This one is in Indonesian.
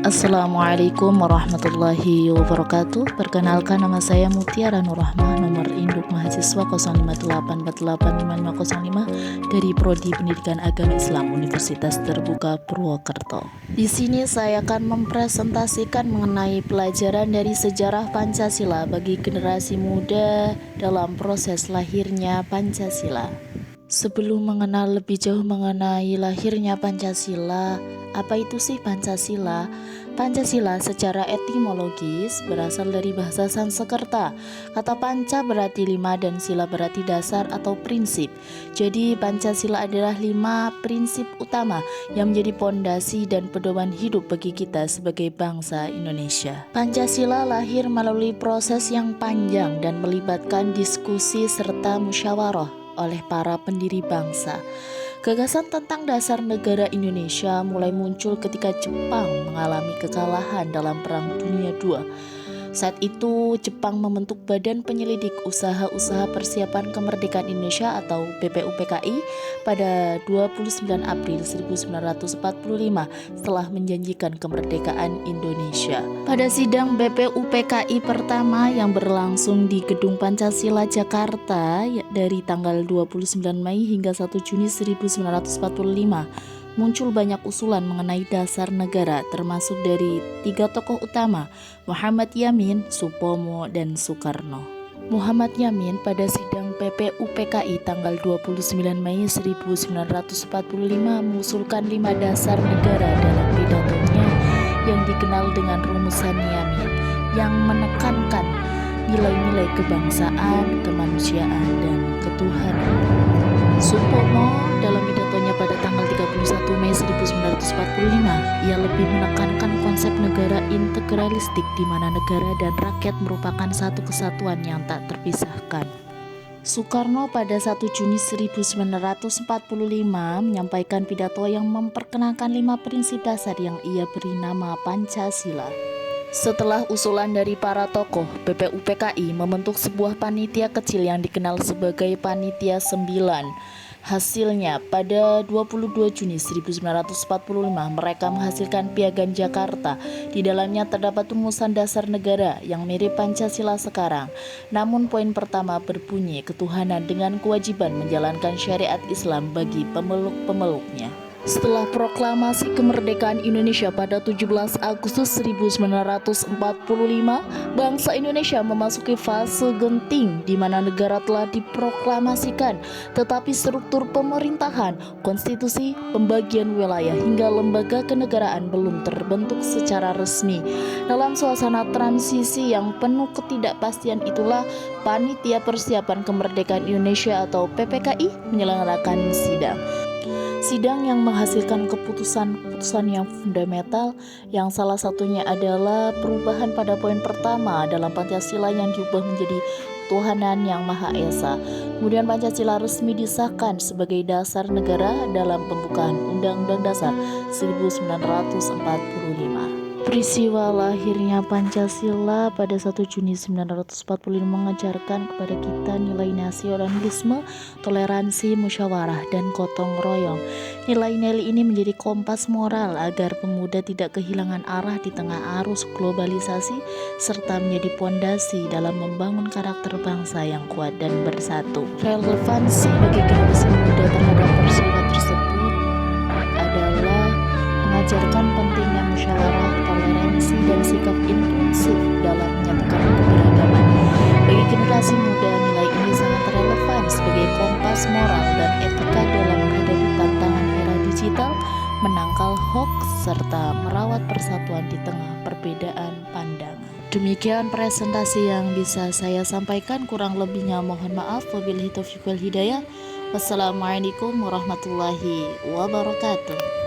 Assalamualaikum warahmatullahi wabarakatuh. Perkenalkan, nama saya Mutiara Nurrahmah, nomor induk mahasiswa 0584885505 dari Prodi Pendidikan Agama Islam Universitas Terbuka Purwokerto. Di sini saya akan mempresentasikan mengenai pelajaran dari sejarah Pancasila bagi generasi muda dalam proses lahirnya Pancasila. Sebelum mengenal lebih jauh mengenai lahirnya Pancasila, apa itu sih Pancasila? Pancasila secara etimologis berasal dari bahasa Sanskerta. Kata panca berarti 5 dan sila berarti dasar atau prinsip. Jadi Pancasila adalah 5 prinsip utama yang menjadi pondasi dan pedoman hidup bagi kita sebagai bangsa Indonesia. Pancasila lahir melalui proses yang panjang dan melibatkan diskusi serta musyawarah oleh para pendiri bangsa. Gagasan tentang dasar negara Indonesia mulai muncul ketika Jepang mengalami kekalahan dalam Perang Dunia II. Saat itu Jepang membentuk Badan Penyelidik Usaha-Usaha Persiapan Kemerdekaan Indonesia atau BPUPKI pada 29 April 1945 setelah menjanjikan kemerdekaan Indonesia. Pada sidang BPUPKI pertama yang berlangsung di Gedung Pancasila Jakarta dari tanggal 29 Mei hingga 1 Juni 1945, muncul banyak usulan mengenai dasar negara, termasuk dari 3 tokoh utama, Muhammad Yamin, Supomo, dan Soekarno. Muhammad Yamin pada sidang BPUPKI tanggal 29 Mei 1945 mengusulkan 5 dasar negara dalam pidatonya yang dikenal dengan rumusan Yamin, yang menekankan nilai-nilai kebangsaan, kemanusiaan, dan ketuhanan. Supomo dalam pidatonya pada tanggal 31 Mei 1945, ia lebih menekankan konsep negara integralistik di mana negara dan rakyat merupakan satu kesatuan yang tak terpisahkan. Soekarno pada 1 Juni 1945 menyampaikan pidato yang memperkenalkan 5 prinsip dasar yang ia beri nama Pancasila. Setelah usulan dari para tokoh, BPUPKI membentuk sebuah panitia kecil yang dikenal sebagai Panitia 9. Hasilnya, pada 22 Juni 1945 mereka menghasilkan Piagam Jakarta. Di dalamnya terdapat rumusan dasar negara yang mirip Pancasila sekarang. Namun poin pertama berbunyi ketuhanan dengan kewajiban menjalankan syariat Islam bagi pemeluk-pemeluknya. Setelah proklamasi kemerdekaan Indonesia pada 17 Agustus 1945, bangsa Indonesia memasuki fase genting di mana negara telah diproklamasikan, tetapi struktur pemerintahan, konstitusi, pembagian wilayah hingga lembaga kenegaraan belum terbentuk secara resmi. Dalam suasana transisi yang penuh ketidakpastian itulah Panitia Persiapan Kemerdekaan Indonesia atau PPKI menyelenggarakan sidang yang menghasilkan keputusan yang fundamental, yang salah satunya adalah perubahan pada poin pertama dalam Pancasila yang diubah menjadi Tuhanan Yang Maha Esa. Kemudian Pancasila resmi disahkan sebagai dasar negara dalam pembukaan Undang-Undang Dasar 1945. Peristiwa lahirnya Pancasila pada 1 Juni 1945 mengajarkan kepada kita nilai nasionalisme, toleransi, musyawarah, dan gotong royong. Nilai-nilai ini menjadi kompas moral agar pemuda tidak kehilangan arah di tengah arus globalisasi, serta menjadi pondasi dalam membangun karakter bangsa yang kuat dan bersatu. Relevansi bagi generasi muda terhadap peristiwa tersebut adalah mengajarkan pentingnya musyawarah, toleransi, dan sikap inklusif dalam menyatukan keberagaman. Bagi generasi muda, nilai ini sangat relevan sebagai kompas moral dan etika dalam menghadapi tantangan era digital, menangkal hoax, serta merawat persatuan di tengah perbedaan pandangan. Demikian presentasi yang bisa saya sampaikan, kurang lebihnya mohon maaf. Wabillahi taufiq wal hidayah. Wassalamualaikum warahmatullahi wabarakatuh.